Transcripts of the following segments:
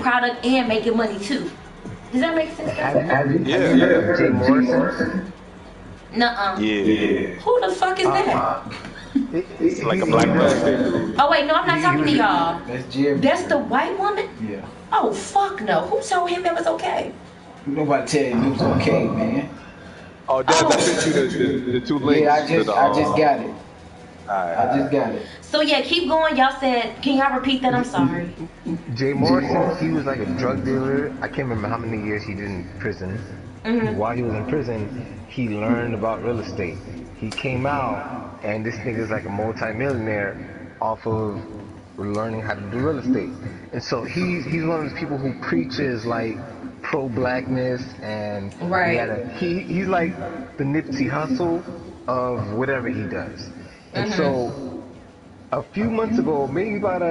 product and making money too. Does that make sense? Have you heard of Jay Morrison? Nuh-uh. Yeah. Who the fuck is that? It's like a black man. Oh wait, no, I'm not talking to y'all. That's Jerry. That's the white woman? Yeah. Oh fuck no. Who told him it was okay? Nobody tell you it was okay, man. Oh, Dad, I sent you the two links. Yeah, I just got it. I just got it. So yeah, keep going. Y'all said, can y'all repeat that? I'm sorry. Jay Morrison, he was like a drug dealer. I can't remember how many years he did in prison. While he was in prison, he learned about real estate. He came out, and this nigga's like a multi-millionaire off of learning how to do real estate. And so he's one of those people who preaches like pro-blackness, and he's like the Nipsey Hussle of whatever he does. And so a few months ago, maybe about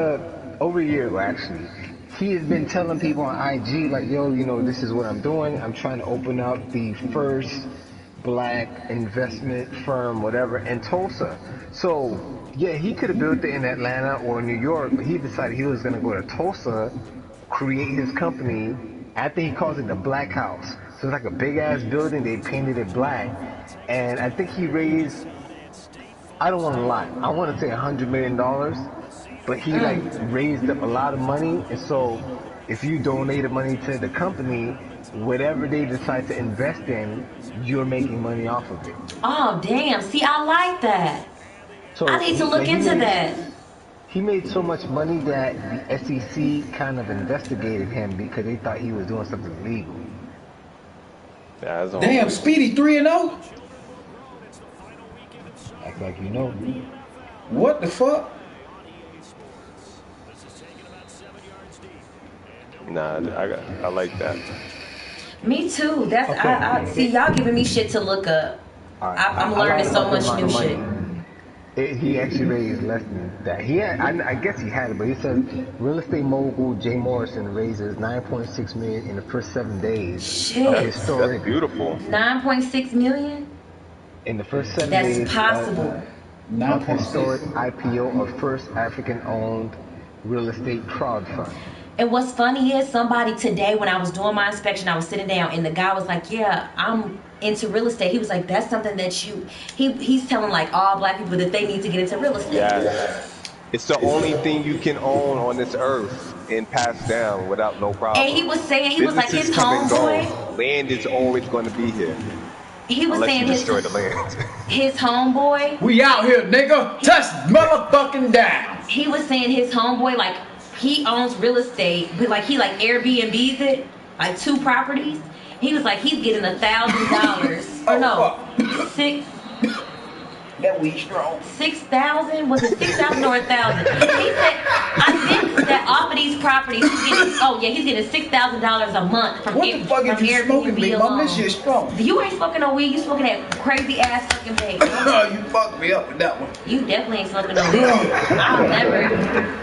over a year ago actually, he has been telling people on IG like, yo, you know, this is what I'm doing. I'm trying to open up the first black investment firm, whatever, in Tulsa. So yeah, he could have built it in Atlanta or New York, but he decided he was going to go to Tulsa, create his company. I think he calls it the Black House. So it's like a big ass building. They painted it black, and I think he raised, I don't want to lie, I want to say $100 million, but he like raised up a lot of money. And so if you donated money to the company, whatever they decide to invest in, you're making money off of it. Oh damn! See, I like that. So I need to look into that. He made so much money that the SEC kind of investigated him because they thought he was doing something illegal. Damn, Speedy 3-0. Act like you know. What the fuck? Nah, I like that. Me too. That's I see y'all giving me shit to look up. I'm learning so much new shit. He actually raised less than that. I guess he had it, but he said real estate mogul Jay Morrison raises $9.6 million in the first 7 days. Shit, that's beautiful. 9.6 million in the first 7 days. That's possible. Of historic IPO of first African-owned real estate crowd fund. And what's funny is somebody today, when I was doing my inspection, I was sitting down and the guy was like, yeah, I'm into real estate. He was like, that's something that he's telling like all black people that they need to get into real estate. Yeah. It's the only thing you can own on this earth and pass down without no problem. And he was saying, he was like, his homeboy. Land is always going to be here. He was saying destroy the land. His homeboy. We out here, nigga. Touch motherfucking down. He was saying his homeboy, like, he owns real estate, but like he like Airbnbs it, like 2 properties. He was like he's getting $1,000 or no, 6. That we strong. 6,000? Was it 6,000 or 1,000? He said, I think that off of these properties, he's getting $6,000 a month from what the fuck is you smoking, big mom? This shit strong. You ain't smoking no weed. You smoking that crazy ass fucking vape. You fucked me up with that one. You definitely ain't smoking no weed.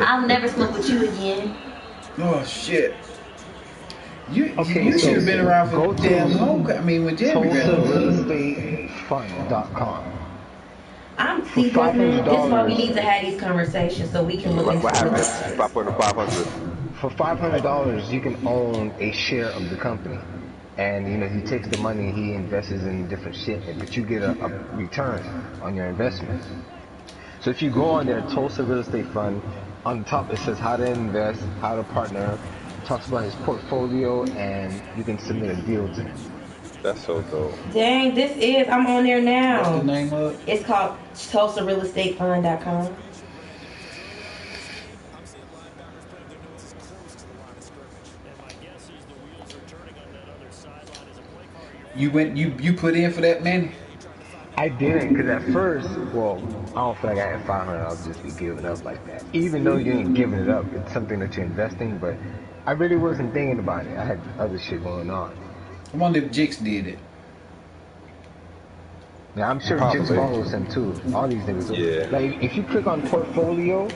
I'll never smoke with you again. Oh shit. You should have been around for damn long. I mean, with Jeremy. TulsaRealEstateFund.com. I'm see this is why we need to have these conversations so we can look into it. For $500, you can own a share of the company, and you know he takes the money, he invests in different shit, but you get a return on your investment. So if you go on there, Tulsa Real Estate Fund, on the top it says how to invest, how to partner, talks about his portfolio, and you can submit a deal to him. That's so dope. Dang, I'm on there now. What's the name of it? It's called TulsaRealEstateFund.com. You put in for that, man? I didn't, because at first, well, I don't feel like I had 500, I'll just be giving up like that. Even though you ain't giving it up, it's something that you're investing, but I really wasn't thinking about it. I had other shit going on. I wonder if Jix did it. Yeah, I'm sure Jix follows him too. All these niggas do. Yeah. Like, if you click on portfolio,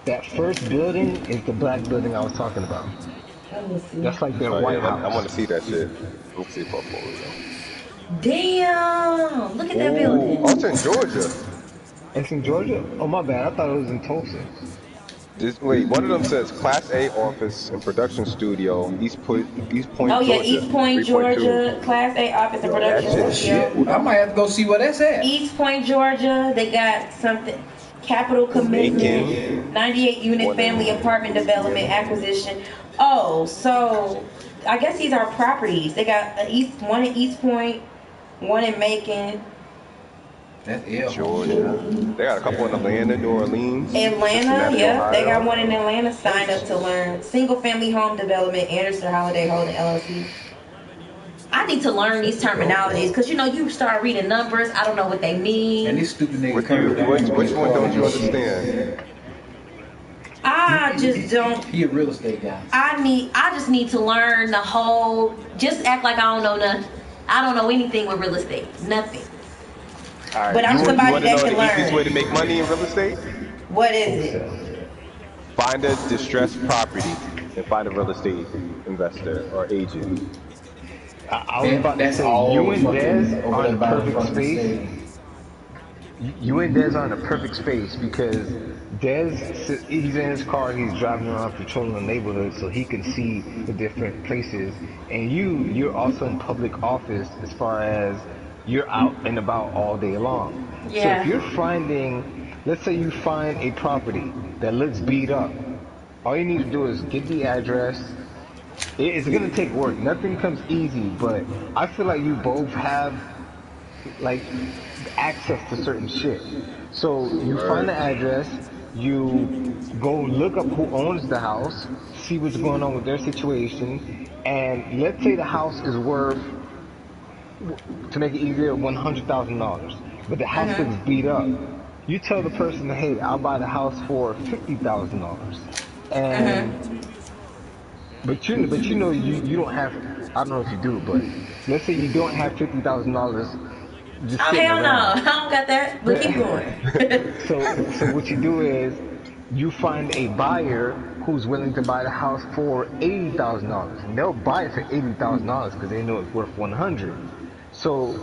that first building is the black building I was talking about. That's like their White House. I want to see that shit. Let's see portfolio. Damn! Look at that building. Oh, it's in Georgia. It's in Georgia? Oh, my bad. I thought it was in Tulsa. Wait, one of them says Class A office and production studio, East Oh Point, yeah, Georgia, East Point, 3.2. Georgia, Class A office and Yo, that production shit Oh is shit! studio. I might have to go see where that's at. East Point, Georgia, they got something. Capital commitment, Macon, 98 unit one family in apartment development acquisition. Oh, so I guess these are properties. They got one in East Point, one in Macon, That's L Georgia. home. They got a couple in Atlanta, New Orleans, Atlanta. Cincinnati, Yep, they got Ohio. one in Atlanta. Signed up to learn single family home development. Anderson Holiday Holding LLC. I need to learn these terminologies because you start reading numbers. I don't know what they And mean. this stupid nigga coming down here Which being one part of don't you this shit. understand? I just don't. He a real estate guy. I just need to learn the whole. Just act like I don't know nothing. I don't know anything with real estate. Nothing. All right, But I'm you somebody want to that know can the easiest way to learn. make money in real estate? What is it? Find a distressed property and find a real estate investor or agent. I was about to That's say, all you and fucking Dez over are there in by the perfect fucking space. stadium. You and Dez are in a perfect space because Dez, he's in his car, he's driving around patrolling the neighborhood so he can see the different places. And you're also in public office as far as you're out and about all day long. So if Yeah. you're finding, let's say you find a property that looks beat up, all you need to do is get the address. It's gonna take work. Nothing comes easy, but I feel like you both have like access to certain shit. So you find the Word. address, you go look up who owns the house, see what's going on with their situation, and let's say the house is worth, to make it easier, $100,000, but the house looks Mhm. beat up. You tell the person, hey, I'll buy the house for $50,000, and Mhm. you don't have, I don't know if you do, but let's say you don't have $50,000 just Oh sitting hell no! around. I don't got that. But keep going. So what you do is you find a buyer who's willing to buy the house for $80,000, and they'll buy it for $80,000 because they know it's worth 100. So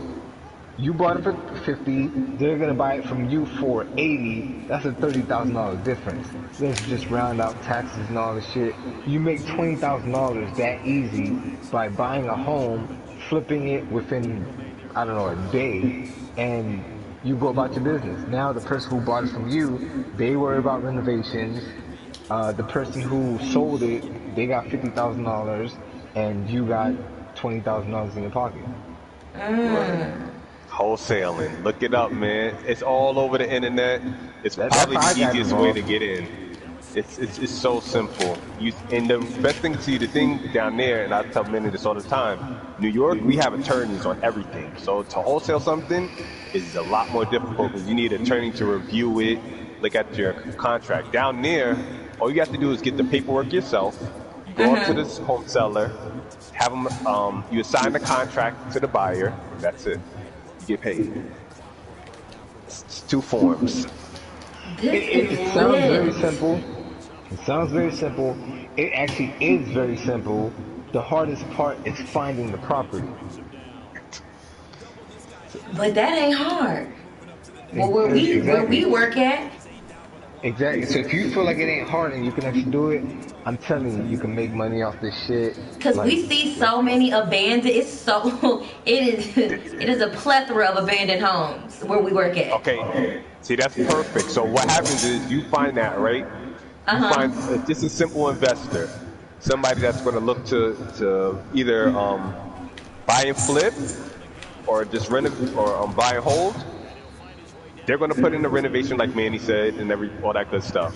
you bought it for 50, they're gonna buy it from you for 80. That's a $30,000 difference. Let's just round out taxes and all this shit. You make $20,000 that easy by buying a home, flipping it within, I don't know, a day, and you go about your business. Now the person who bought it from you, they worry about renovations. The person who sold it, they got $50,000, and you got $20,000 in your pocket. Right. Mm. Wholesaling. Look it up, man. It's all over the internet. It's That's probably how the I got easiest way to involved. get in. It's so simple. And the best thing, see, the thing down there, and I tell many this all the time. New York, we have attorneys on everything. So to wholesale something is a lot more difficult because you need an attorney to review it, look at your contract. Down there, all you have to do is get the paperwork yourself, go up to this Mhm. home seller, have them, you assign the contract to the buyer, and that's it. You get paid. It's two forms. This is It sounds very lit. simple. It sounds very simple. It actually is very simple. The hardest part is finding the property. But that ain't hard. Well, where we Exactly. work at, Exactly. So if you feel like it ain't hard and you can actually do it, I'm telling you, you can make money off this shit. cause Like, we see so many abandoned. It's so it is a plethora of abandoned homes where we work at. Okay, see, that's perfect. So what happens is you find that, right? Uh You find huh. just a simple investor, somebody that's going to look to either buy and flip or just renovate or buy and hold. They're going to put in the renovation, like Manny said, and all that good stuff.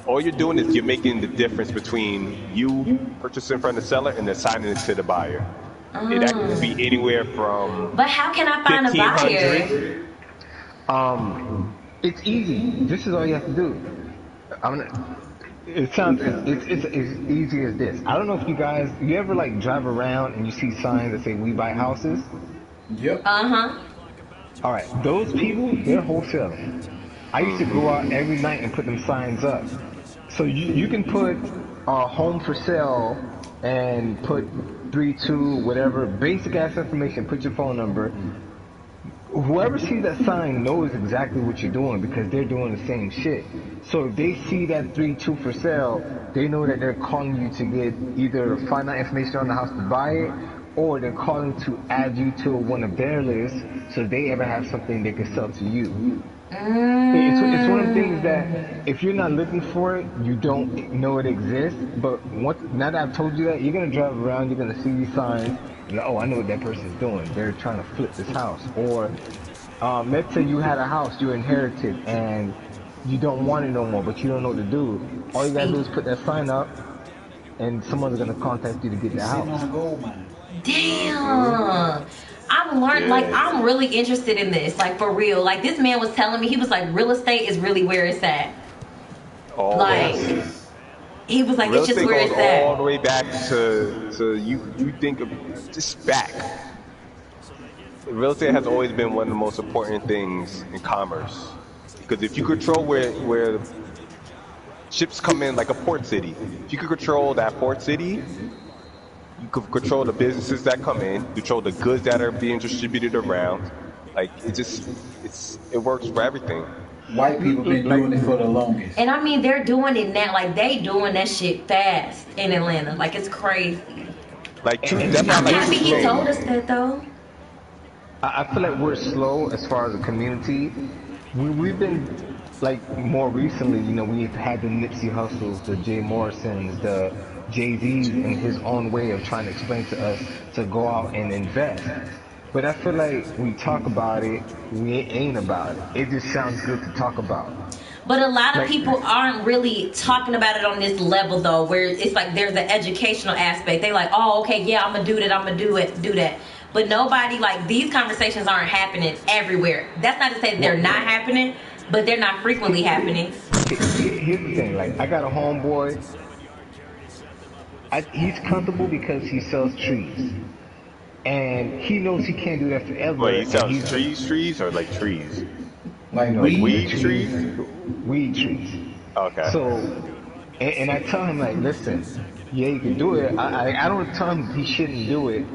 All you're doing is you're making the difference between you purchasing from the seller and then signing it to the buyer. That could be anywhere from But how can I find a 1,500. buyer? um, it's easy. This is all you have to do. I'm gonna. It sounds it's as easy as this. I don't know if you ever like drive around and you see signs that say "We buy houses." Yep. Uh huh. All right, those people, they're wholesaling. I used to go out every night and put them signs up. So you can put home for sale and put 32 whatever basic ass information. Put your phone number. whoever sees that sign knows exactly what you're doing because they're doing the same shit. So if they see that 3-2 for sale, they know that they're calling you to get either find out information on the house to buy it, or they're calling to add you to one of their lists so they ever have something they can sell to you. It's one of the things that if you're not looking for it, you don't know it exists. But now that I've told you that, you're gonna drive around, you're gonna see these signs, and like, oh, I know what that person's doing. They're trying to flip this house. Or let's say you had a house you inherited and you don't want it no more, but you don't know what to do. All you gotta do is put that sign up, and someone's gonna contact you to get that Sitting house. on a gold mine. Damn. I've learned, like, I'm really interested in this, like, for real. Like, this man was telling me, he was like, real estate is really where it's at. Like, he was like, Real it's just estate where goes it's at. all the way back to you think of just back. Real estate has always been one of the most important things in commerce because if you control where ships come in, like a port city, if you could control that port city, you could control the businesses that come in, control the goods that are being distributed around. Like it works for everything. White people been doing it for the longest. And I mean, they're doing it now. Like, they doing that shit fast in Atlanta. Like, it's crazy. Like I'm that's why I like happy he slow. told us that, though. I feel like we're slow as far as a community. We've been, like, more recently, we've had the Nipsey Hussles, the Jay Morrisons, the Jay-Z's in his own way of trying to explain to us to go out and invest. But I feel like we talk about it, we ain't about it. It just sounds good to talk about. But a lot of Like, people aren't really talking about it on this level, though, where it's like there's an educational aspect. They like, oh, okay, yeah, I'm gonna do that, I'm gonna do that. But nobody, like, these conversations aren't happening everywhere. That's not to say that they're not happening, but they're not frequently happening. Here's the thing, like, I got a homeboy. He's comfortable because he sells trees. And he knows he can't do that forever. Wait, he sells trees or like trees? Like Weed trees? Weed trees. Okay. So, and I tell him, like, listen, yeah, you can do it. I don't tell him he shouldn't do it,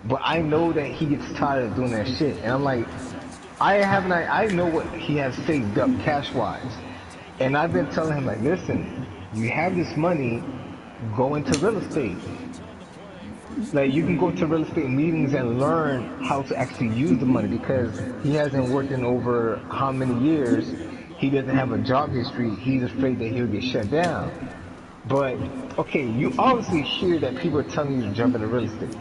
but I know that he gets tired of doing that shit. And I'm like, I know what he has saved up cash-wise. And I've been telling him, like, listen, you have this money, go into real estate. Like, you can go to real estate meetings and learn how to actually use the money because he hasn't worked in over how many years. He doesn't have a job history. He's afraid that he'll get shut down. But, okay, you obviously hear that people are telling you to jump into real estate.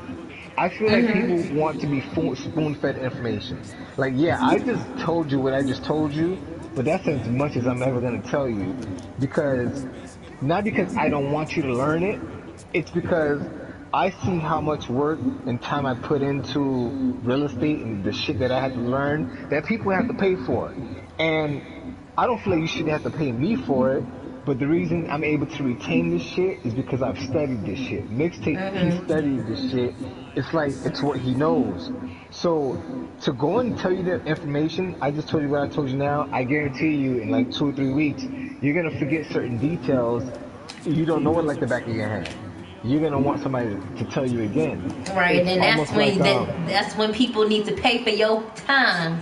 I feel like people want to be spoon-fed information. Like, yeah, I just told you what I just told you, but that's as much as I'm ever going to tell you. Not because I don't want you to learn it, it's because I see how much work and time I put into real estate and the shit that I had to learn that people have to pay for. And I don't feel like you should have to pay me for it, but the reason I'm able to retain this shit is because I've studied this shit. Mixtape, he studied this shit. It's like, it's what he knows. So, to go and tell you that information, I just told you what I told you now, I guarantee you in like 2 or 3 weeks, you're gonna forget certain details. You don't know it like the back of your hand. You're gonna want somebody to tell you again. Right, and then It's that's when people need to pay for your time.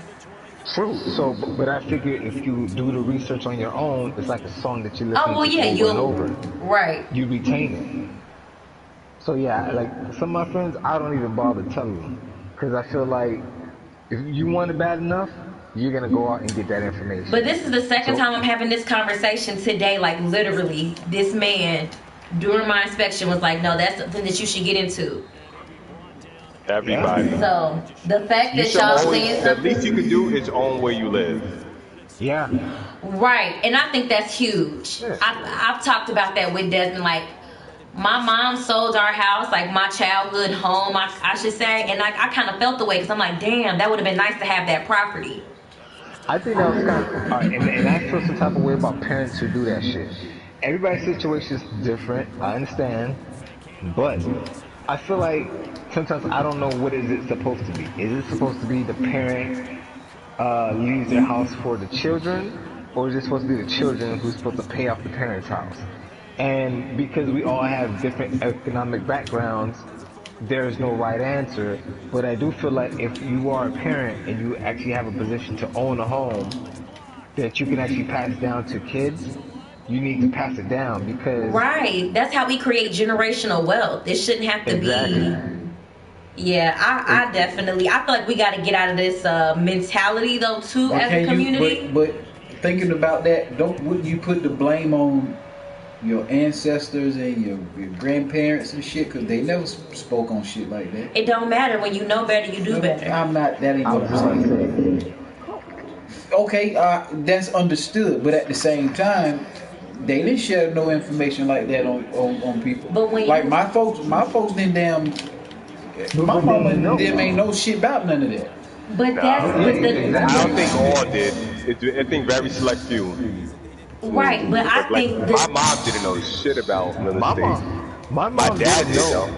True. So, but I figure if you do the research on your own, it's like a song that you listen to over and over. Right. You retain it. So yeah, like some of my friends, I don't even bother telling them because I feel like if you want it bad enough, you're gonna go out and get that information. But this is the second time I'm having this conversation today. Like, literally, this man during my inspection was like, no, that's something that you should get into. Everybody. So the fact that y'all saying the least you can do is own where you live. Yeah. Right, and I think that's huge. Yeah. I've talked about that with Desmond. Like, my mom sold our house, like my childhood home, I should say, and I kind of felt the way because I'm like, damn, that would have been nice to have that property. I think that was kind of, and I feel some type of way about parents who do that shit. Everybody's situation is different, I understand, but I feel like sometimes I don't know what is it supposed to be. Is it supposed to be the parent leaves their house for the children, or is it supposed to be the children who's supposed to pay off the parents' house? And because we all have different economic backgrounds, there's no right answer, but I do feel like if you are a parent and you actually have a position to own a home that you can actually pass down to kids, you need to pass it down because Right. That's how we create generational wealth. It shouldn't have to exactly. be. Yeah, I definitely. I feel like we got to get out of this mentality though too But as a can you? community. But thinking about that, wouldn't you put the blame on your ancestors and your grandparents and shit? Because they never spoke on shit like that. It don't matter when you know better, you do better. I'm not. That ain't I what was I'm gonna saying. say, Okay, that's understood, but at the same time, they didn't share no information like that on people. But when Like you, my folks didn't damn. My but they mama didn't and know. them ain't know shit about none of that. but that's Nah, but I don't the think Exactly. all did. I think very select few. right. But I But like think my the mom didn't know shit about real My estate. my My mom dad didn't did know. though.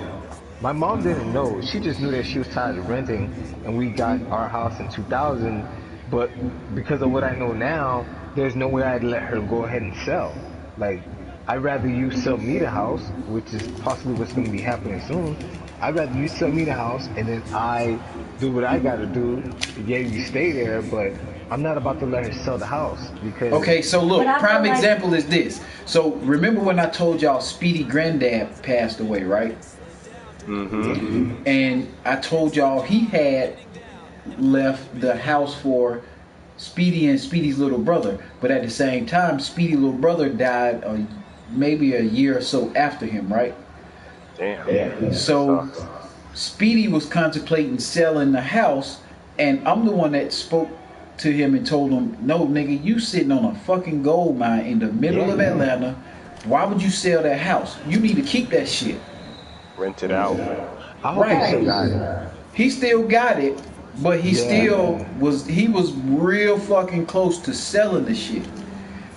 My mom didn't know. She just knew that she was tired of renting, and we got our house in 2000. But because of what I know now, there's no way I'd let her go ahead and sell. Like, I'd rather you sell me the house, which is possibly what's going to be happening soon. I'd rather you sell me the house, and then I do what I got to do. Yeah, you stay there, but I'm not about to let her sell the house because Okay, so but look, I feel prime like example is this. So remember when I told y'all Speedy granddad passed away, right? yeah, And I told y'all he had left the house for Speedy and Speedy's little brother, but at the same time, Speedy's little brother died maybe a year or so after him, right? Damn, that So sucks. Speedy was contemplating selling the house, and I'm the one that spoke to him and told him, "No, nigga, you sitting on a fucking gold mine in the middle of yeah. Atlanta. Why would you sell that house? You need to keep that shit." Rent it out. I hope he still got it. Right. He still got it, but Yeah, he was real fucking close to selling the shit.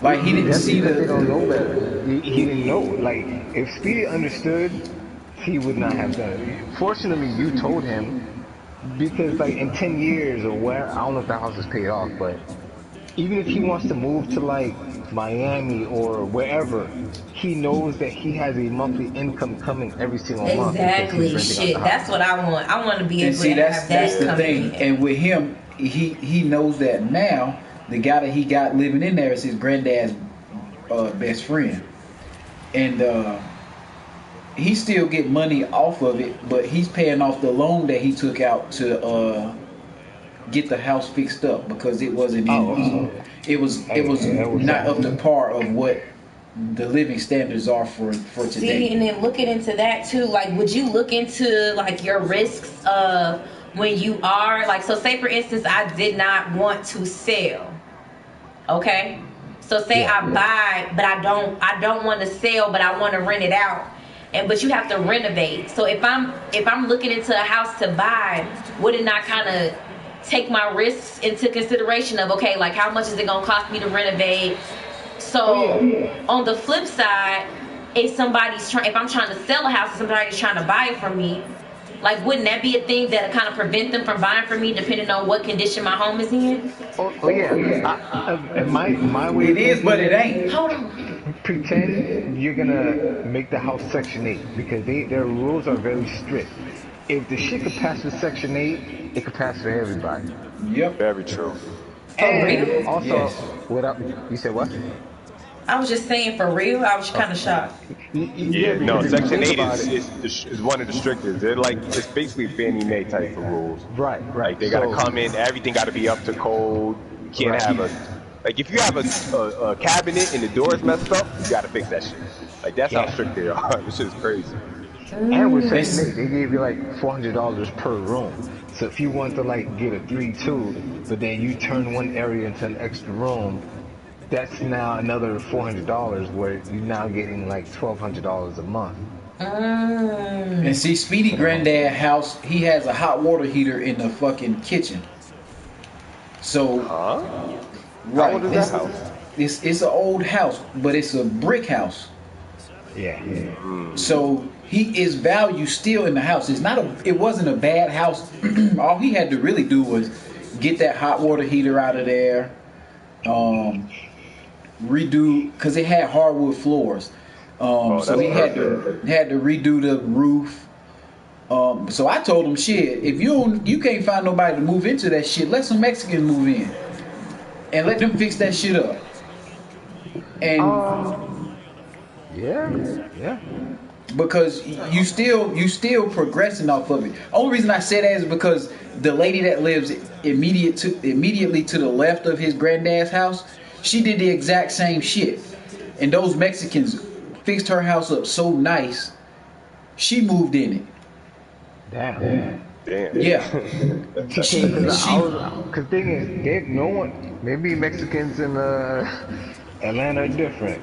Like he didn't that's see because they don't the know better. He didn't know. Like, if Speedy understood, he would not have done it. Fortunately, you told him because, like, in 10 years or where, I don't know if the house is paid off, but even if he wants to move to, like, Miami or wherever, he knows that he has a monthly income coming every single month because he's exactly renting out the shit. That's house. what I want. I want to be and able to see have that's that the coming thing. in. And with him, he knows that now. The guy that he got living in there is his granddad's best friend, and he still get money off of it, but he's paying off the loan that he took out to get the house fixed up because it wasn't Oh, in okay. it Hey, was that was not up sad. to par of what the living standards are for See, today. and then looking into that too, like, would you look into like your risks of when you are like, so say for instance, I did not want to sell, okay? So say Yeah. I buy, but I don't want to sell, but I want to rent it out. And but you have to renovate. So if I'm looking into a house to buy, would it not kind of take my risks into consideration of okay, like how much is it gonna cost me to renovate? Oh, yeah. So on the flip side, if I'm trying to sell a house and somebody's trying to buy it from me, like wouldn't that be a thing that kind of prevent them from buying from me depending on what condition my home is in? Oh, yeah. And my way It of is, thinking but it is ain't. Hold on. pretend you're gonna make the house Section 8 because their rules are very strict. If the shit could pass for Section 8, it could pass for everybody. Yep. Very true. For And real? also, Yes. what up? You said what? I was just saying for real. I was Oh, kind of shocked. yeah, Yeah, no. because if you Section think eight about it, is one of the strictest. They're like it's basically Fannie Mae type of rules. right, Like right. they got to So, come in, everything got to be up to code. You can't right. have a like if you have a cabinet and the door's messed up, you got to fix that shit. Like that's how Yeah. strict they are. This shit is crazy. And with Section It's 8, they gave you like $400 per room. So if you want to like get a 3-2, but then you turn one area into an extra room, that's now another $400 where you're now getting like $1,200 a month and Mm. see Speedy for the home. granddad house, he has a hot water heater in the fucking kitchen. So Huh? How right, old is that house? it's an old house, but it's a brick house. Yeah. So he is value still in the house. It wasn't a bad house. All he had to really do was get that hot water heater out of there, um, redo because it had hardwood floors. Oh, So that's he perfect. had to redo the roof. So I told him, shit, if you can't find nobody to move into that shit, let some Mexicans move in and let them fix that shit up. And Yeah, yeah. because you still progressing off of it. Only reason I say that is because the lady that lives immediately to the left of his granddad's house, she did the exact same shit, and those Mexicans fixed her house up so nice, she moved in it. Damn. Damn. Yeah, Because she she thing is, no one. Maybe Mexicans in Atlanta are different,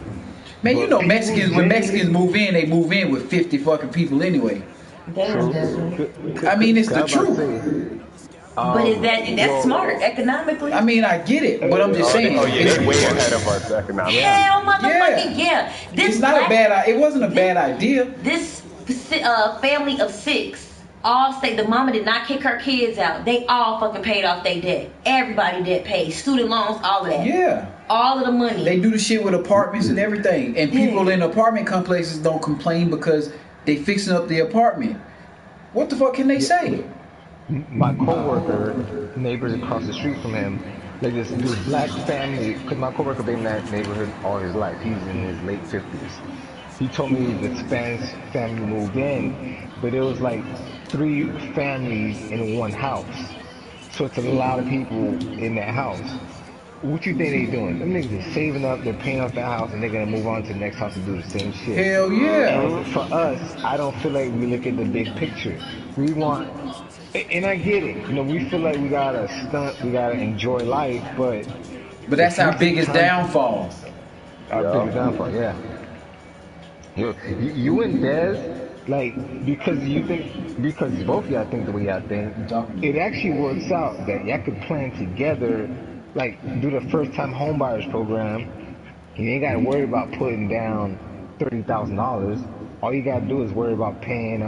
man, you but know people Mexicans when Mexicans genuinely move in, they move in with 50 fucking people anyway. They most true. definitely. I mean, it's the Cause I was about to truth. say, But is that's smart well, economically? I mean, I get it, but I'm just Oh, saying, yeah, they way ahead of us economically. yeah, Hell, yeah, motherfucking yeah. This it's not a black, bad. It wasn't a bad idea. this family of 6 all say the mama did not kick her kids out. They all fucking paid off their debt. Everybody debt paid, student loans, all of that. Yeah. All of the money. They do the shit with apartments and everything. And people in apartment complexes don't complain because they fixing up the apartment. What the fuck can they say? my coworker, neighbors across the street from him, like this black family. Because my coworker been in that neighborhood all his life. He's in his late 50s. He told me the Spanish family moved in, but it was like 3 families in one house. So it's a lot of people in that house. What you think they doing? Them niggas is saving up, they're paying off that house, and they're gonna move on to the next house and do the same shit. Hell yeah. And for us, I don't feel like we look at the big picture. We want, and I get it. You know, we feel like we gotta stunt, we gotta enjoy life, but But that's if we our take biggest time, downfall. our biggest downfall, yeah. You and Dez, like, because both y'all think the way y'all think, it actually works out that y'all could plan together, like, do the first time homebuyers program. You ain't gotta worry about putting down $30,000. All you gotta do is worry about paying,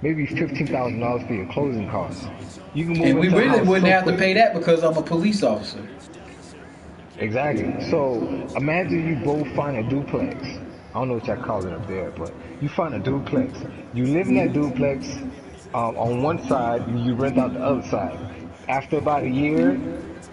maybe $15,000 for your closing costs. You can move And we into a really house wouldn't so have to quick. pay that because I'm a police officer. Exactly. So imagine you both find a duplex. I don't know what y'all call it up there, but you find a duplex. You live in that duplex on one side, and you rent out the other side. After about a year,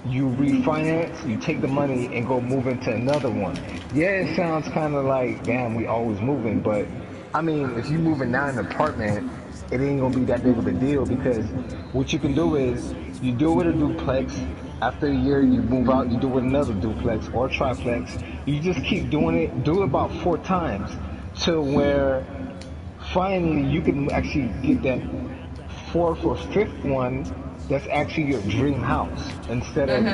you refinance, you take the money and go move into another one. Yeah, it sounds kind of like, damn, we always moving, but I mean, if you moving now in an apartment, it ain't gonna be that big of a deal because what you can do is you do it with a duplex. After a year, you move out, you do it with another duplex or triplex. You just keep doing it. Do it about 4 times to where finally you can actually get that 4th or 5th one that's actually your dream house instead of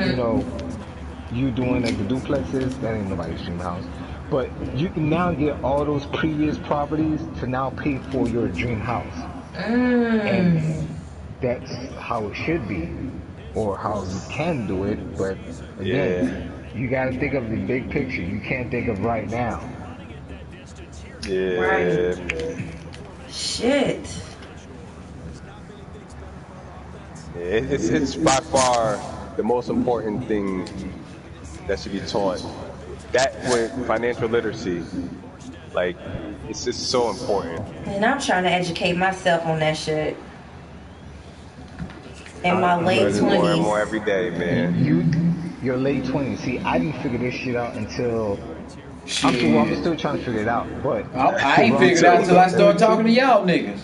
you doing like the duplexes. That ain't nobody's dream house. But you can now get all those previous properties to now pay for your dream house. And that's how it should be, or how you can do it. But Yeah. again, you got to think of the big picture. You can't think of right now. Yeah, Right. man. Shit. Yeah, it's by far the most important thing that should be taught. That with financial literacy, like it's just so important. And I'm trying to educate myself on that shit in my I'm late learning more and 20s. more every day, man. Your late 20s. See, I didn't figure this shit out until I'm Shit. still trying to figure it out. But I ain't around figured out till I started 32, talking to y'all niggas.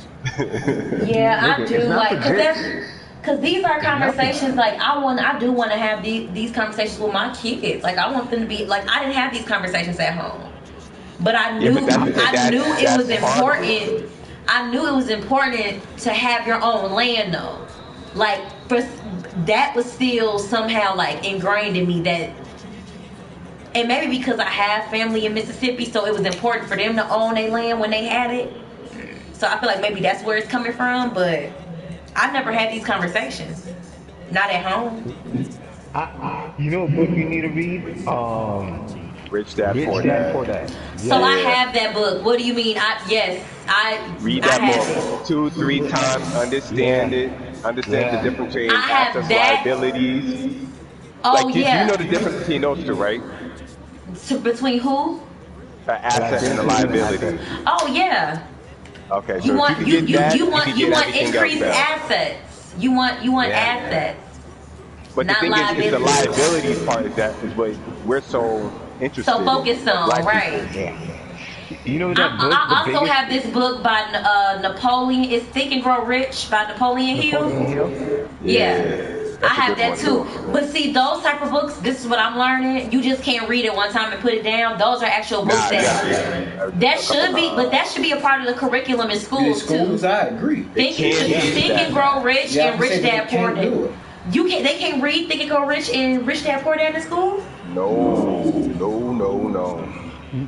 Yeah, I nigga, do it's not like, for cause these are it's not conversations like I do want to have these conversations with my kids. Like I want them to be like I didn't have these conversations at home, but I Yeah, knew but I knew it was that's part of it. important. I knew it was important to have your own land though. Like for that was still somehow like ingrained in me that, and maybe because I have family in Mississippi, so it was important for them to own their land when they had it. So I feel like maybe that's where it's coming from, but I never had these conversations. Not at home. You know what book you need to read? Rich Dad Rich Poor Dad Dad. Poor Dad. So I Yeah. have that book. What do you mean? Read I that have book it. 2, 3 times. Understand Yeah, it. Understand the yeah. difference I between have assets, that. liabilities. Oh Like you know yeah. the difference between those two, right? Between who? An asset and a Liabilities and liability. assets. Oh yeah. Okay, You so if you want could get that, you could you get want everything else increased else. assets. You want Yeah. assets, But the not thing is, it's the liabilities liabilities. part that is what we're so So interested in focus as on, black people. right. Yeah. You know that book, the I also biggest have this book by Napoleon. It's Think and Grow Rich by Napoleon Napoleon Hill. Hill. Yeah, Yeah, I that's a have good that one too. too. But see, those type of books, this is what I'm learning. You just can't read it one time and put it down. Those are actual books Nah, yeah, that a couple should be, but of that should be a part of the curriculum in In the schools too. schools, I agree. they can't teach Think that and Grow now. Rich Yeah, and I'm Rich saying, but they Dad Poor can't Dad. do it. They can't read Think and Grow Rich and Rich Dad Poor Dad in school. No, no, no, no.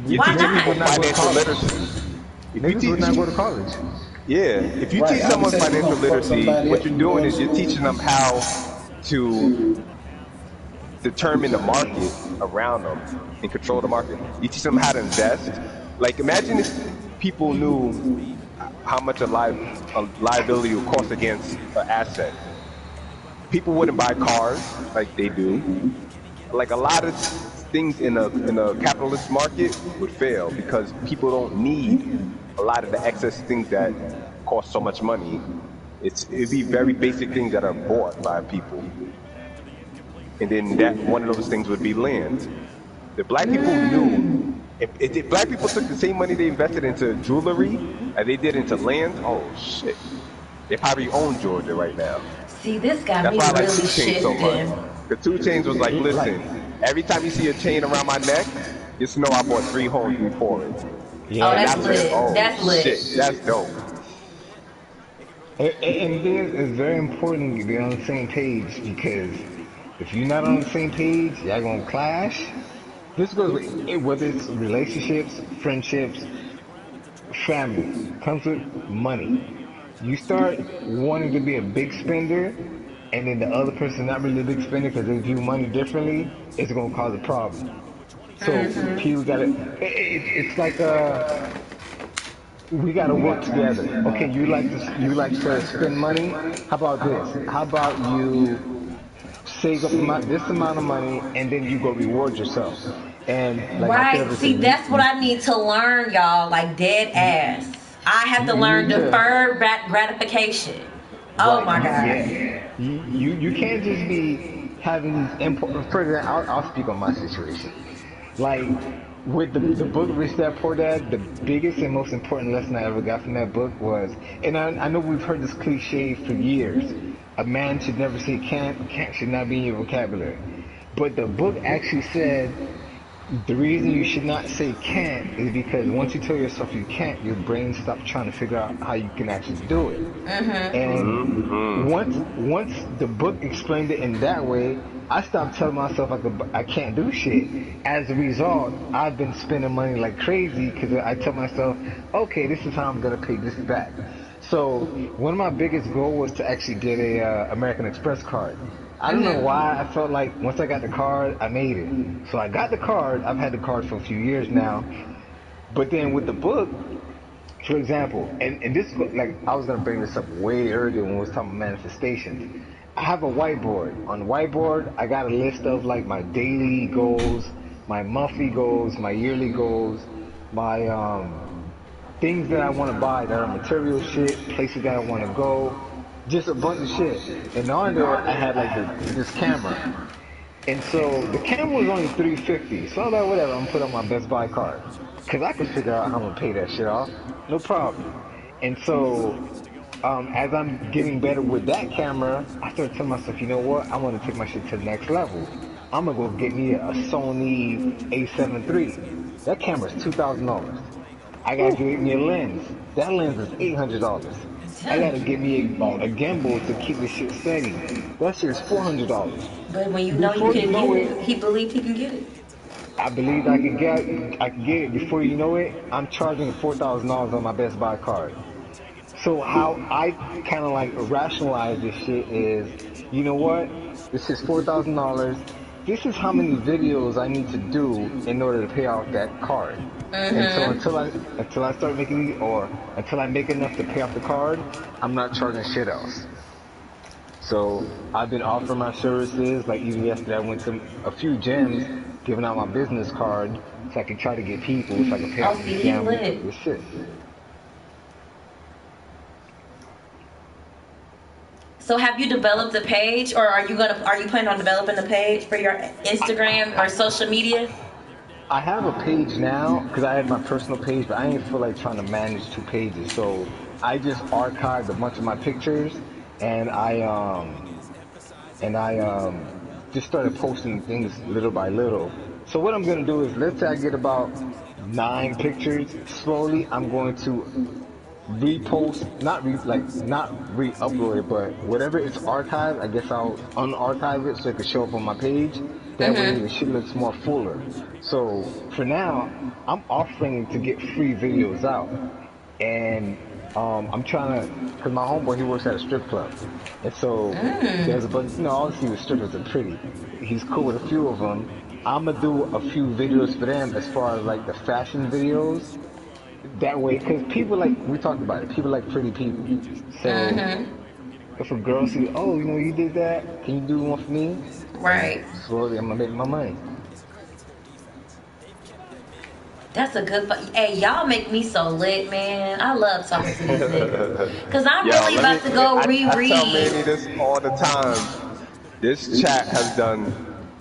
You're Why teaching Niggas people would not not? go to financial college. literacy. If you Niggas would teach, not go to college. yeah, if you Right. teach I would someone say you're financial gonna fuck literacy, somebody what up you're from doing going to is you're school. teaching them how to determine the market around them and control the market. You teach them how to invest. Like imagine if people knew how much a liability would cost against an asset. People wouldn't buy cars like they do. Like a lot of things in a capitalist market would fail because people don't need a lot of the excess things that cost so much money. It'd be very basic things that are bought by people, and then that one of those things would be land. The black people knew if black people took the same money they invested into jewelry as they did into land, oh shit, they probably own Georgia right now. See, this got That's me why I like really Two Chains so much. shifting. The Two Chains was like, Like, listen, every time you see a chain around my neck, just know I bought 3 homes before it. Oh, And yeah. that's that's when, lit. oh That's shit, lit. that's dope. And this is very important to be on the same page because if you're not on the same page, y'all gonna clash. This goes with whether it's relationships, friendships, family. Comes with money. You start wanting to be a big spender, and then the other person not really a big spender because they view money differently. It's gonna cause a problem. So people gotta. It's like we got to work together. Okay, you like to spend money. How about this? How about you save up this amount of money and then you go reward yourself? And like my Right. therapist See, said, that's what I need to learn, y'all. Like dead ass. I have to you learn need to deferred gratification. Oh right. my god. Yeah. You can't just be having these impulse. For example, I'll speak on my situation. Like with the book Rich Dad Poor Dad, the biggest and most important lesson I ever got from that book was, and I know we've heard this cliche for years, a man should never say can't should not be in your vocabulary. But the book actually said the reason you should not say can't is because once you tell yourself you can't, your brain stops trying to figure out how you can actually do it. And once the book explained it in that way, I stopped telling myself I can't do shit. As a result, I've been spending money like crazy because I tell myself, okay, this is how I'm gonna pay this back. So one of my biggest goals was to actually get a American Express card. I don't know why I felt like once I got the card, I made it. So I got the card. I've had the card for a few years now. But then with the book, for example, and this like I was gonna bring this up way earlier when we was talking about manifestations. I have a whiteboard. On the whiteboard, I got a list of like my daily goals, my monthly goals, my yearly goals, my things that I want to buy that are material shit, places that I want to go, just a bunch of shit. And on there, I had like this camera. And so the camera was only 350. So I was like, whatever, I'm gonna put on my Best Buy card. Cause I could figure out how I'm gonna pay that shit off. No problem. And so, as I'm getting better with that camera, I started telling myself, you know what? I want to take my shit to the next level. I'm gonna go get me a Sony A7 III. That camera's $2,000. I gotta get me a lens. That lens is $800. I gotta get me a gimbal to keep the shit steady. That shit's $400. But when you know you Before you can know get it, it, he believed he can get it. I believed I could get it. Before you know it, I'm charging $4,000 on my Best Buy card. So how I kind of like rationalize this shit is, you know what? This is $4,000. This is how many videos I need to do in order to pay off that card. And so until I start making or until I make enough to pay off the card, I'm not charging shit else. So I've been offering my services. Like even yesterday, I went to a few gyms, giving out my business card so I can try to get people, so I can pay Oh, off see, this he damn lit. this shit. So have you developed a page, or are you planning on developing a page for your Instagram or social media? I have a page now because I had my personal page, but I didn't feel like trying to manage two pages. So I just archived a bunch of my pictures, and I just started posting things little by little. So what I'm gonna do is, let's say I get about 9 pictures. Slowly, I'm going to repost, not re-upload it, but whatever it's archived, I guess I'll unarchive it so it can show up on my page. That way the shit looks more fuller. So for now, I'm offering to get free videos out, and I'm trying to, cause my homeboy, he works at a strip club, and so there's a bunch. Obviously the strippers are pretty. He's cool with a few of them. I'm gonna do a few videos for them as far as like the fashion videos. That way, because people like, we talked about it, people like pretty people. So if a girl sees, oh, you did that, can you do one for me? Right. Slowly, I'm gonna make my money. That's a good. Hey, y'all make me so lit, man. I love talking to these niggas. Cause I'm really about to go reread. I tell Manny this all the time. This chat has done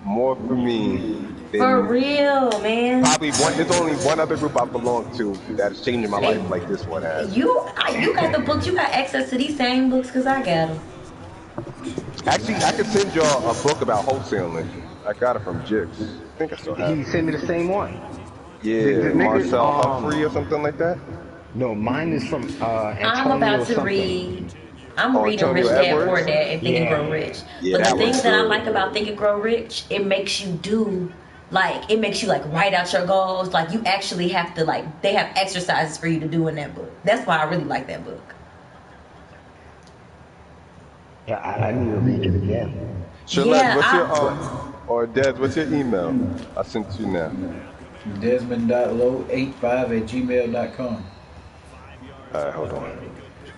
more for me. For real, man. Probably there's only one other group I belong to that's changing my life like this one has. You got the books. You got access to these same books because I got them. Actually, I could send y'all a book about wholesaling. I got it from Jix. I think I still have He it. sent me the same one. Yeah, Marcel Humphrey or something like that. No, mine is from Antonio I'm about to something. read. I'm reading Antonio Rich Dad Edwards? Poor Dad and Think and Grow Rich. Yeah, But the that thing was that I good. like about Think and Grow Rich, it makes you do, like, it makes you like write out your goals. Like, you actually have to, like, they have exercises for you to do in that book. That's why I really like that book. Yeah, I need to read it again. Shalette, what's your or Des, what's your email? I sent you now. Desmond.low85@gmail.com. Alright, hold on.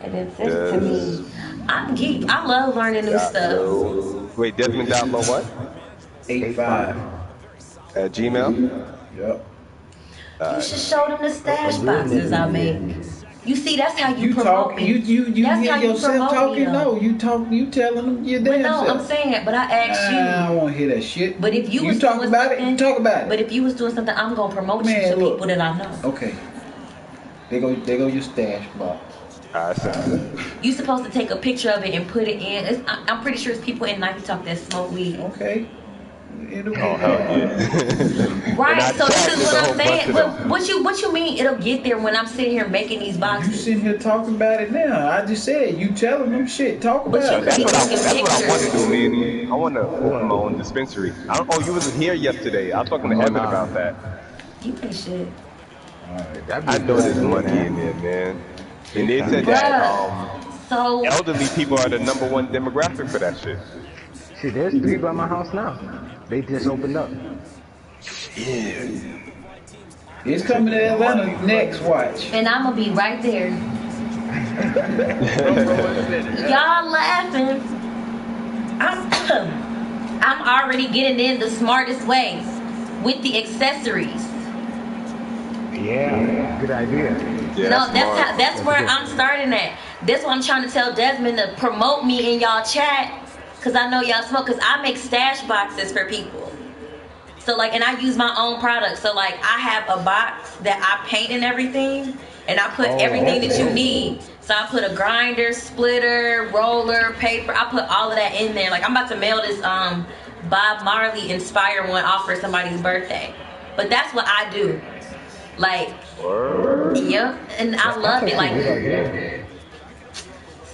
And then send it to me. I'm geek. I love learning new stuff. Wait, Desmond.low what? 85. At Gmail? Yep. You should show them the stash boxes I make. You see, that's how you You promote talk. me. You That's hear how you yourself promote talking? me, though. No, you talk. You telling them your But damn no, self. I'm saying it. But I asked you. I don't want to hear that shit. But if you was talk doing about it, something, you talk about it. But if you was doing something, I'm gonna promote you Man, to look. people that I know. Okay. They go your stash box. I sent it. You supposed to take a picture of it and put it in. I'm pretty sure it's people in Nike Talk that smoke weed. Okay. It'll be Oh, hell yeah. Right. So this is there's a what whole I'm saying. bunch of But them. what you mean it'll get there when I'm sitting here making these You boxes? sitting here talking about it now. I just said you telling them shit. Talk But about you it. That's what I Taking want to pictures. do, Manny. I want to open my own dispensary. You wasn't here yesterday. I was talking to Evan about that. You ain't shit. I know there's money in there, man. And they said that So elderly people are the #1 demographic for that shit. Shit, there's 3 by my house now. They just opened up. Yeah. It's coming to Atlanta next. Watch. and I'm gonna be right there. Y'all laughing. I'm already getting in the smartest ways with the accessories. Yeah, good idea. Yeah, No, smart. that's where I'm starting at. That's what I'm trying to tell Desmond to promote me in y'all chat, cause I know y'all smoke. Cause I make stash boxes for people. So like, and I use my own products. So like, I have a box that I paint and everything, and I put everything that you need. So I put a grinder, splitter, roller, paper. I put all of that in there. Like I'm about to mail this Bob Marley inspired one off for somebody's birthday. But that's what I do. Like, yep, and I love it. Like,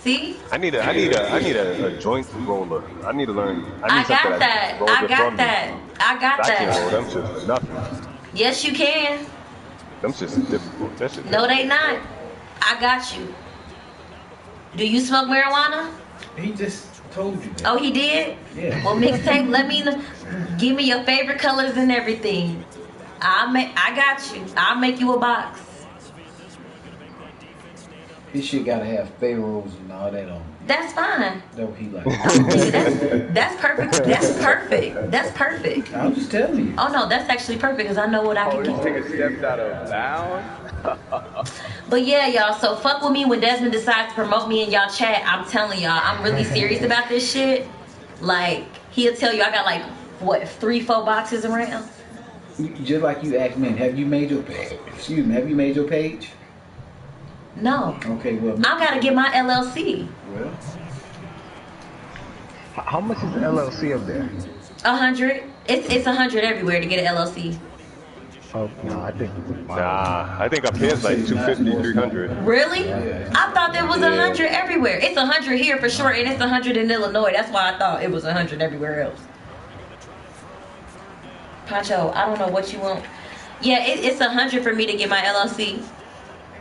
see? I need a joint roller. I need to learn. I got that. I got that. I got I can't roll that. them shit for nothing. Yes, you can. Them shit's difficult. That shit. No, they not. I got you. Do you smoke marijuana? He just told you that. Oh, he did? Yeah. Well, mixtape, let me know. Give me your favorite colors and everything. I got you. I'll make you a box. This shit gotta have pharaohs and all that on it. That's fine. That's what he like. That's perfect. That's perfect. That's perfect. I'm just telling you. Oh no, that's actually perfect because I know what I can Oh, you get. taking steps out of bounds? But yeah, y'all, so fuck with me when Desmond decides to promote me in y'all chat. I'm telling y'all, I'm really serious about this shit. Like, he'll tell you I got like, what, 3-4 boxes around? Just like you asked me, have you made your page? Excuse me, have you made your page? No. Okay, well. I gotta get my LLC. Well. How much is the LLC up there? 100. It's 100 everywhere to get an LLC. Oh no, I think. Nah, I think up here it's like 250, 300. Really? Yeah. I thought there was 100 everywhere. It's 100 here for sure, and it's 100 in Illinois. That's why I thought it was 100 everywhere else. Pancho, I don't know what you want. Yeah, it's 100 for me to get my LLC,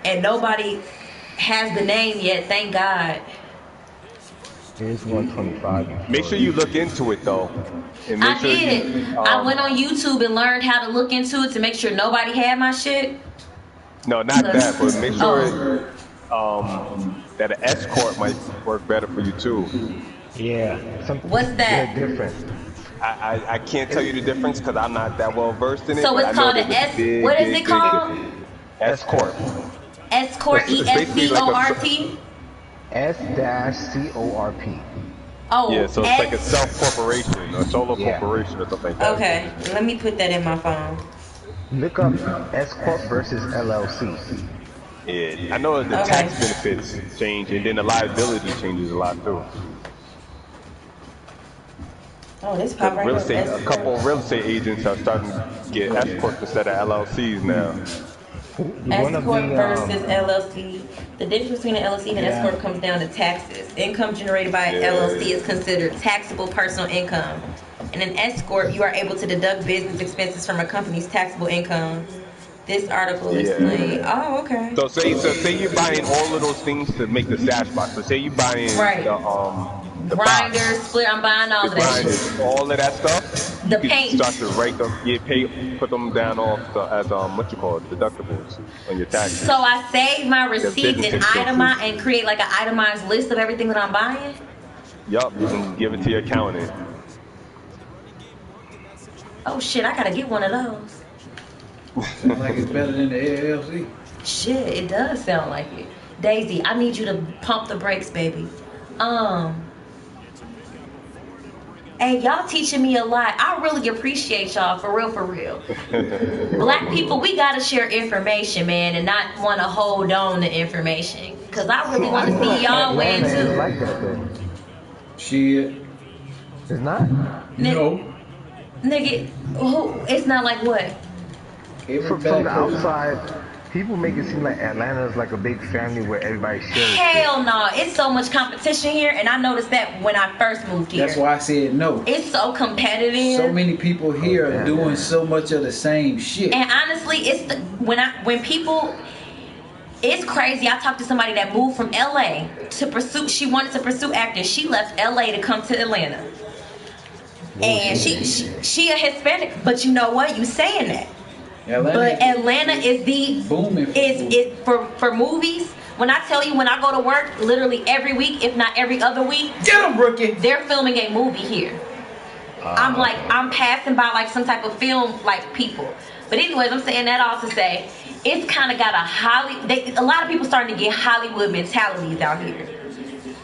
and nobody has the name yet. Thank God. It's 125. Make sure you look into it though. And make I sure did. You, I went on YouTube and learned how to look into it to make sure nobody had my shit. No, not that, but make sure Oh. that an escort might work better for you too. Yeah. What's that? They're different. I can't tell you the difference because I'm not that well versed in it. So but it's I know called there's an a S. big, What is big, it big called? difference. Escort. Escort. It's basically like a- ESCORT. S-CORP. Oh. Yeah, so it's like a S- self-corporation, a solo Yeah. corporation or something like that. Okay, let me put that in my phone. Look up S Corp versus LLC. Yeah, I know the Okay. tax benefits change and then the liability changes a lot too. Oh, this pop right Real here. estate, a couple of real estate agents are starting to get S corps instead of LLCs now. One of S-Corp the, versus LLC. The difference between an LLC and an Yeah. S-Corp comes down to taxes. Income generated by an Yeah. LLC is considered taxable personal income. In an S-Corp, you are able to deduct business expenses from a company's taxable income. This article Yeah. explains. Oh, okay. So say you're buying all of those things to make the stash box. So say you're buying Right. the Grinder, box, split. I'm buying all the of that shit. grinders, all of that stuff. The You can paint. start to write them, put them down off as what you call it, deductibles on your taxes. So I save my receipts business and expenses. itemize and create like an itemized list of everything that I'm buying. Yup, you can give it to your accountant. Oh shit, I gotta get one of those. Sounds like it's better than the LLC. Shit, it does sound like it. Daisy, I need you to pump the brakes, baby. Hey, y'all teaching me a lot. I really appreciate y'all, for real, for real. Black people, we gotta share information, man, and not want to hold on to information. Cause I really want to see y'all win Atlanta is too. like that though. Shit. It's not. No. Nigga, who? It's not like what? Every From black the person. outside, people make it seem like Atlanta is like a big family where everybody shares. Hell no, it's so much competition here, and I noticed that when I first moved here. That's why I said no. It's so competitive. So many people here are Yeah. doing so much of the same shit. And honestly, it's the, when people, it's crazy. I talked to somebody that moved from LA to pursue. She wanted to pursue acting. She left LA to come to Atlanta, and she a Hispanic. But you know what? You saying that? But Atlanta is the booming for is for movies. When I tell you, when I go to work, literally every week, if not every other week, Get them, Rookie. they're filming a movie here. I'm passing by like some type of film like people. But anyways, I'm saying that all to say, it's kind of got a lot of people starting to get Hollywood mentalities out here.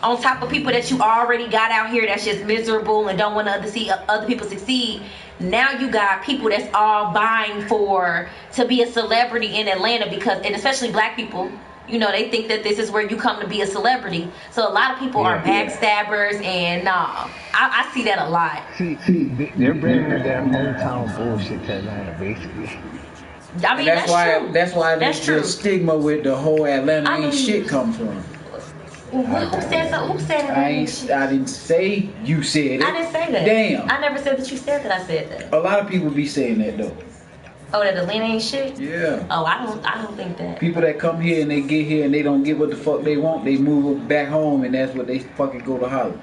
On top of people that you already got out here that's just miserable and don't want to see other people succeed. Now you got people that's all vying to be a celebrity in Atlanta because, and especially black people, you know, they think that this is where you come to be a celebrity. So a lot of people are backstabbers, and I see that a lot. See, they're bringing their hometown bullshit to Atlanta, basically. I mean, That's why true. that's true. the stigma with the whole Atlanta I ain't mean- shit come from. Who said so? Who said that? I didn't say you said it. I didn't say that. Damn. I never said that you said that I said that. A lot of people be saying that though. Oh, that Atlanta ain't shit? Yeah. Oh, I don't think that. People that come here and they get here and they don't get what the fuck they want, they move back home and that's what they fucking go to Hollywood.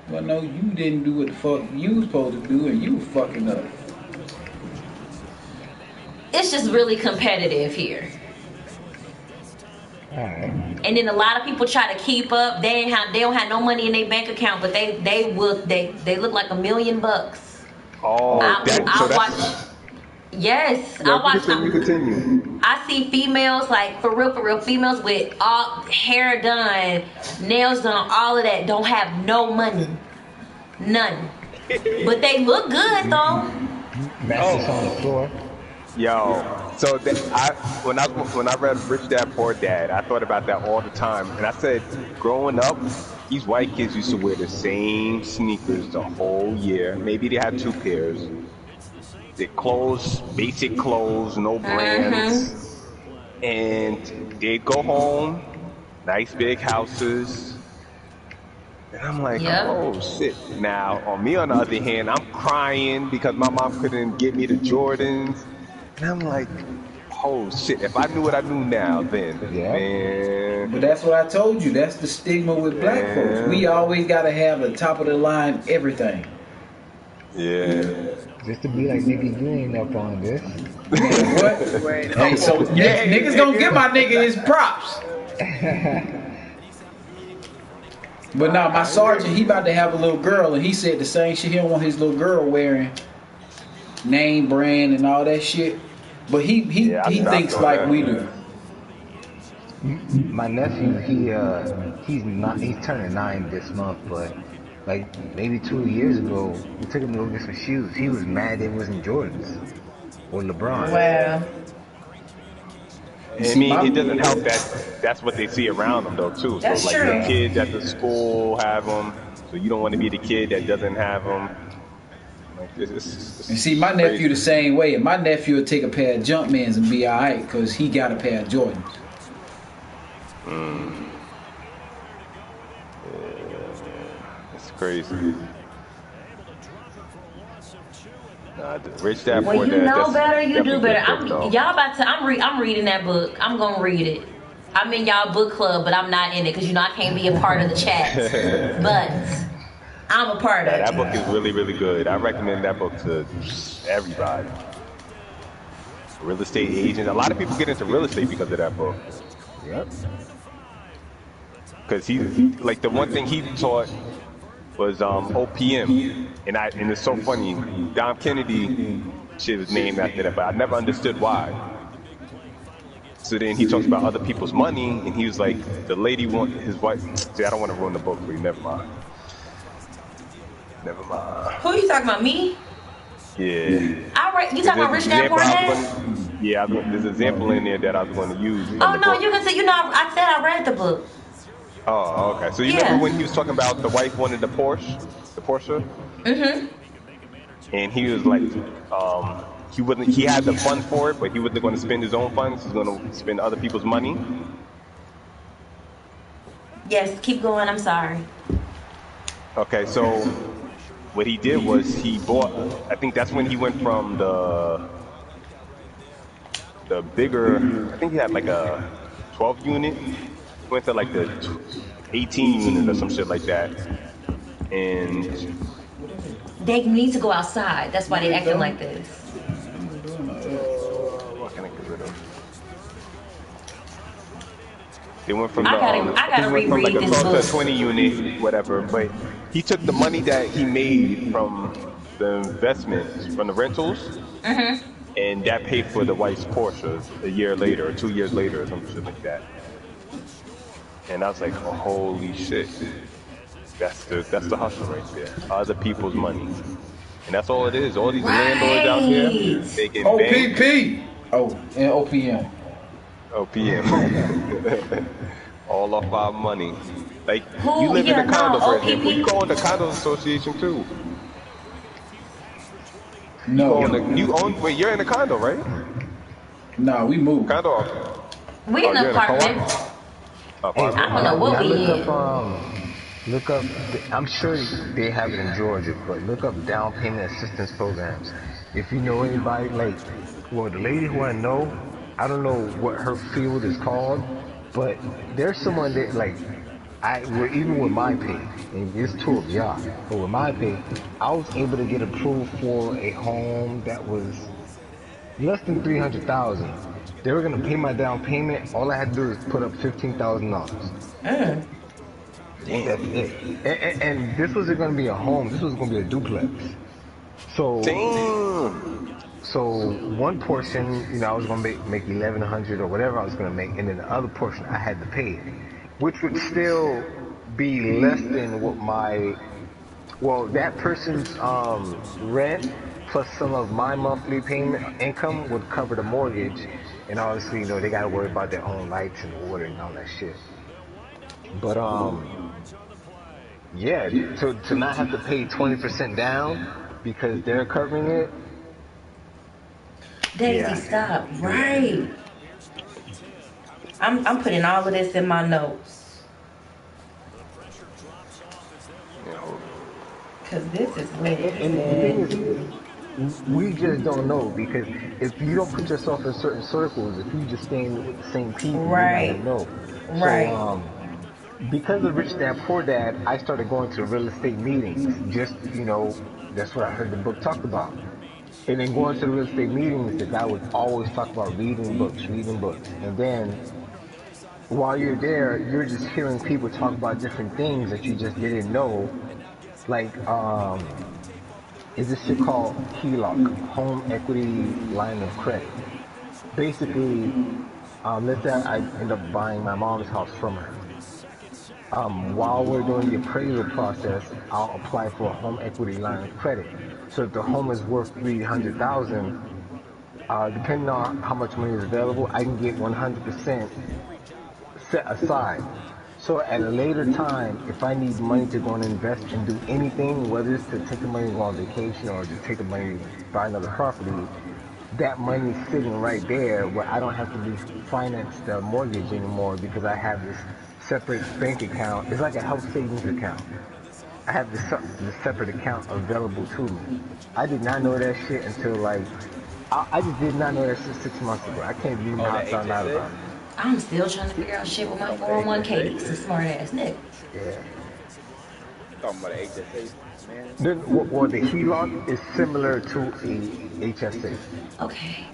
Well, no, you didn't do what the fuck you was supposed to do and you fucking up. It's just really competitive here. Alright. And then a lot of people try to keep up. They don't have no money in their bank account, but they look like $1 million. Oh, I watch. Yes, I watch. You continue. I see females, like for real, females with all hair done, nails done, all of that, don't have no money. None. But they look good though. Mattress on the floor. Yo, so when I read Rich Dad Poor Dad, I thought about that all the time, and I said, growing up, these white kids used to wear the same sneakers the whole year. Maybe they had 2 pairs. Their clothes, basic clothes, no brands, and they'd go home, nice big houses. And I'm like, Yep. oh shit. Now, on me on the other hand, I'm crying because my mom couldn't get me the Jordans. And I'm like, oh shit, if I knew what I knew now, then, Yeah. man. But that's what I told you. That's the stigma with black folks. We always gotta have the top of the line everything. Yeah. Just to be like, nigga, you ain't up on this. What? Wait, Hey, so niggas gonna give my nigga his props. But nah, my sergeant, he about to have a little girl, and he said the same shit. He don't want his little girl wearing name brand and all that shit. But he thinks like we do. My nephew, he's turning 9 this month, but like maybe 2 years ago, we took him to go get some shoes. He was mad it wasn't Jordans or LeBron. wow. I mean, it doesn't help that that's what they see around them, though, too. That's so, like, true. the kids at the school have them, so you don't want to be the kid that doesn't have them. Like, it's And see, my nephew the same way. And my nephew will take a pair of Jumpmans and be all right because he got a pair of Jordans. It's crazy. Nah, Rich Dad Well, Poor you Dad, know that's better, you do definitely better. good book, though. Y'all about to. I'm reading that book. I'm gonna read it. I'm in y'all book club, but I'm not in it because you know I can't be a part of the chat. But I'm a part of That it. book is really, really good. I recommend that book to everybody. Real estate agents. A lot of people get into real estate because of that book. Yep. Because he, like, the one thing he taught was OPM, and it's so funny. Dom Kennedy shit was named after that, but I never understood why. So then he talks about other people's money, and he was like, the lady want his wife. See, I don't want to ruin the book for you. Never mind. Never mind. Who you talking about? Me? Yeah. You talking about Rich Dad Poor Dad? Yeah, there's an example in there that I was going to use. Oh no, you can say you know. I said I read the book. Oh, okay. So you Yeah. remember when he was talking about the wife wanted the Porsche? Mm-hmm. And he was like, he had the fund for it, but he wasn't going to spend his own funds. He was going to spend other people's money. Yes, keep going. I'm sorry. Okay, so what he did was he bought, I think that's when he went from the bigger, I think he had like a 12 unit, went to like the 18 unit or some shit like that. And They need to go outside. That's why they acting like this. what can I get rid of? They went from I gotta he went from like reread a this 12 to a book. 20 unit, whatever. But he took the money that he made from the investments, from the rentals, and that paid for the wife's Porsche a year later, or 2 years later, or some shit like that. And I was like, oh, holy shit. That's the hustle right there. Other people's money. And that's all it is. All these landlords out there, they get banked. OPP. Oh, and OPM. OPM. All off our money. Like, Who? you live Yeah, in a condo, no, for example. OPP. You go in the condo association too. No, Wait, you're in a condo, right? no, we moved. Condo. We in you're an in a co-op? apartment. Apartment. I don't know what Now we in. look up, I'm sure they have it in Georgia, but look up down payment assistance programs. If you know anybody, like, well, the lady who I know, I don't know what her field is called, but there's someone that, like, even with my pay, and it's two of y'all, but with my pay, I was able to get approved for a home that was less than 300,000. They were gonna pay my down payment. All I had to do is put up $15,000. That's it. And this wasn't gonna be a home. This was gonna be a duplex. So Damn. So one portion, I was gonna make 1,100 or whatever I was gonna make, and then the other portion I had to pay it, which would still be less than what that person's rent plus some of my monthly payment income would cover the mortgage, and obviously, they gotta worry about their own lights and water and all that shit. But yeah, to not have to pay 20% down because they're covering it. Daisy, Yeah, I can't stop. do that. Right. I'm putting all of this in my notes. You know, Cause this is lit, and the thing is, man. we just don't know because if you don't put yourself in certain circles, if you just stay with the same people, you're not Right. gonna know. So, Right. because of Rich Dad Poor Dad, I started going to real estate meetings. Just, that's what I heard the book talked about. And then going to the real estate meetings, the guy would always talk about reading books, reading books. And then while you're there, you're just hearing people talk about different things that you just didn't know. Like, is this shit called HELOC, Home Equity Line of Credit. Basically, let's say I end up buying my mom's house from her. While we're doing the appraisal process, I'll apply for a home equity line of credit. So if the home is worth 300,000, depending on how much money is available, I can get 100% set aside. So at a later time, if I need money to go and invest and do anything, whether it's to take the money and go on vacation or to take the money to buy another property, that money's sitting right there where I don't have to refinance the mortgage anymore because I have this separate bank account. It's like a health savings account. I have this separate account available to me. I did not know that shit until I just did not know that shit 6 months ago. I can't believe Oh, how I the found out HSA? about it. I'm still trying to figure out shit with my Talking about the 401k. HSA? These some smart ass niggas. Yeah. Talking about the HSA, man. Then, the HELOC is similar to a HSA. Okay.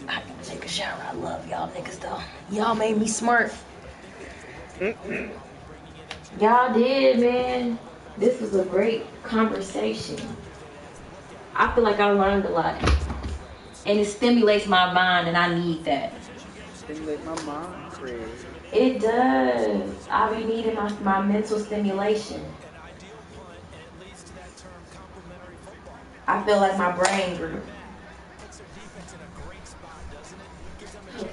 I gotta take a shower. I love y'all niggas though. Y'all made me smart. Y'all did, man. This was a great conversation. I feel like I learned a lot. And it stimulates my mind, and I need that. Stimulate my mind, Craig. It does. I be needing my mental stimulation. I feel like my brain grew. Okay.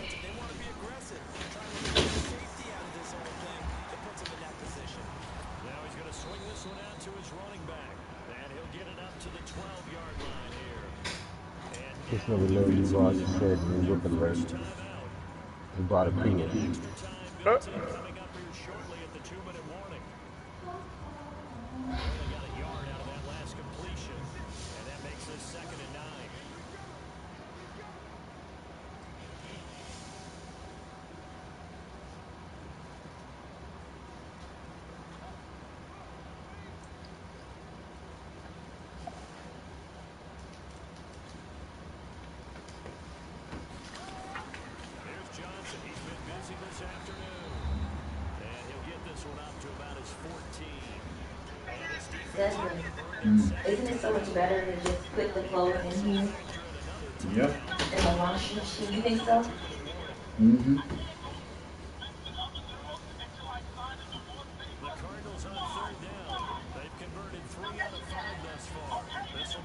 This nigga literally raw just said new whip alert. He bought a Prius. Desmond, isn't it so much better to just put the clothes in here Yep. in the washing machine? You think so? Mm-hmm.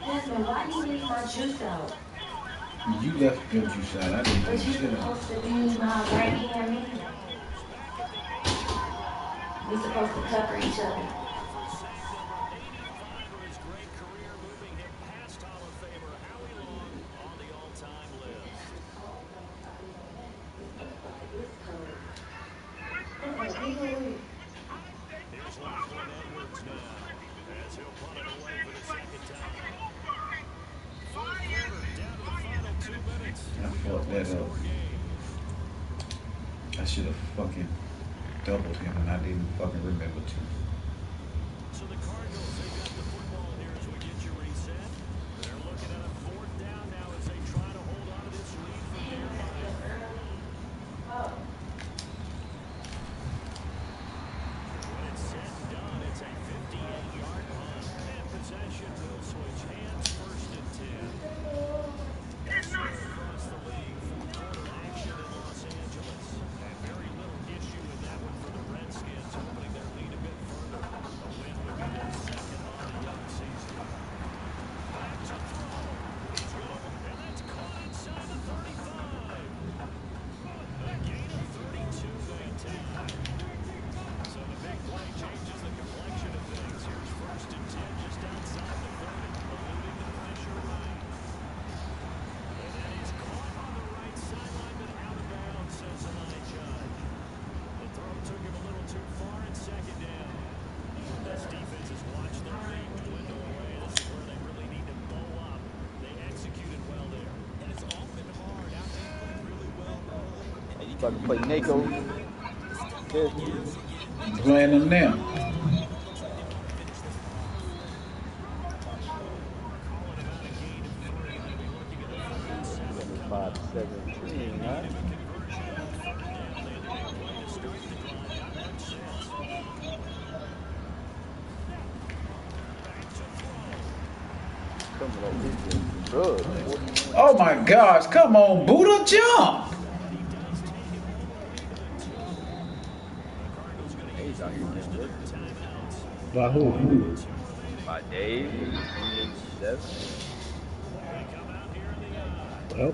Desmond, why do you leave my juice out? You left your juice out. I didn't But do you're shit out. supposed to be my right hand man. We're supposed to cover each other. I fucked that up. I should have fucking doubled him and I didn't fucking remember to. so I can play NAKO. This Playing them now. 25-17, huh? Coming up here doing some drugs. 41. Oh my gosh, come on, Buddha, jump! He's out here getting work. By who? By Dave, 28-7. Well,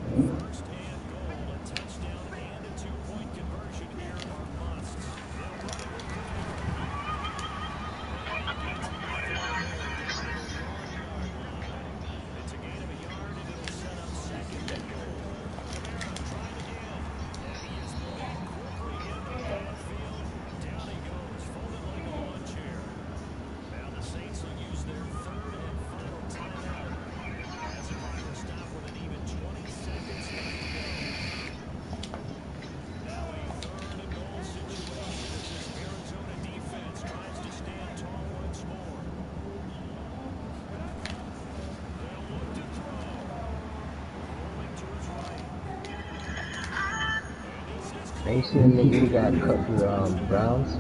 ain't you seen the nigga who got cut for the Browns?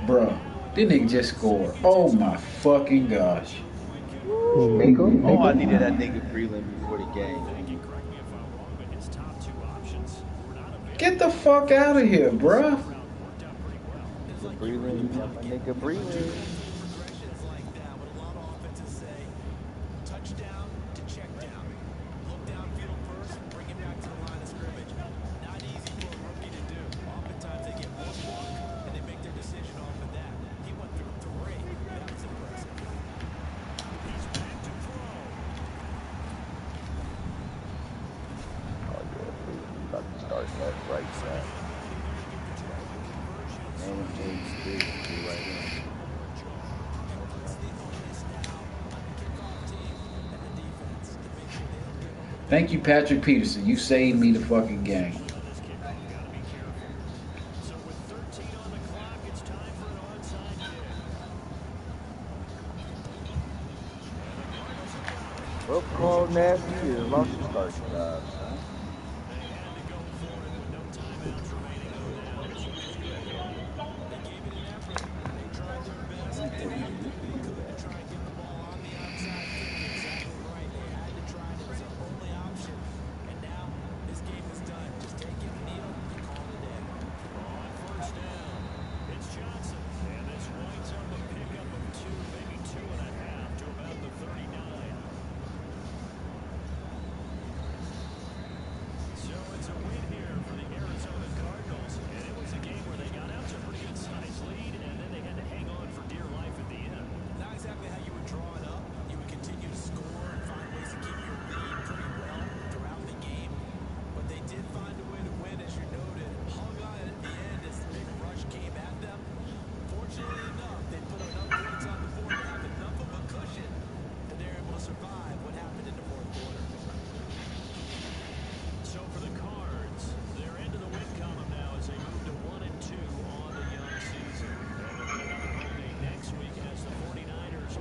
Bruh, this nigga just scored. Oh my fucking gosh. Who, NAKO? Oh, I needed that nigga Breland before the game. Get the fuck out of here, bruh. Breland, my nigga Breland. Start that right side. And James right in. Thank you, Patrick Peterson. You saved me the fucking game. Well, Carl Nasty is lost his starting job.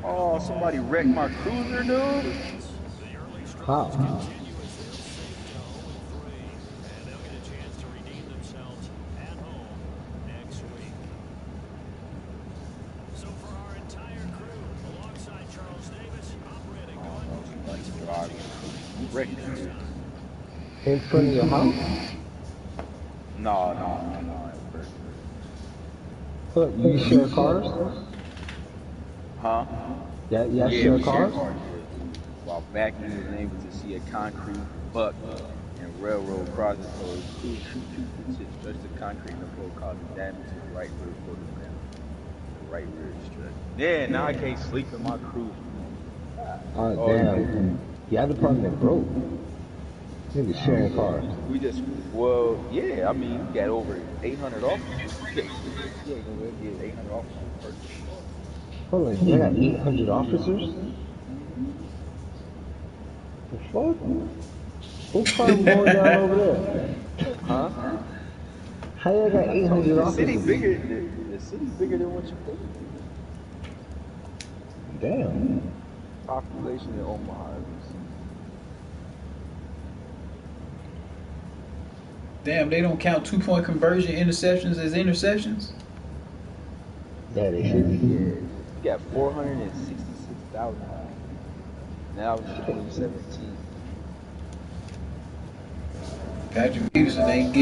Oh, somebody wrecked my cruiser, dude. How? In front of your house? No. What, you share cars? Huh? Yeah, share we cars? While back he was able to see a concrete buck and railroad crossing, so it was two stretch the concrete and the floor causing damage to the right rear photograph. The right rear stretch. Yeah, now I can't sleep in my cruiser. Oh, damn. The other apartment broke. Niggas sharing cars. We just, well, yeah, I mean, we got over 800 officers. Yeah, we'll get 800 officers per day. Hold on, they got 800 officers? The fuck? Who's crime going down over there? Huh? How y'all got I told you 800 the city offices? bigger. The city bigger than what you think. Damn. Population in Omaha. Let me see. Damn, they don't count 2-point conversion interceptions as interceptions. Yeah, they should be. Yeah, you got 466,000 people. That was in 2017. Patrick Peterson ain't getting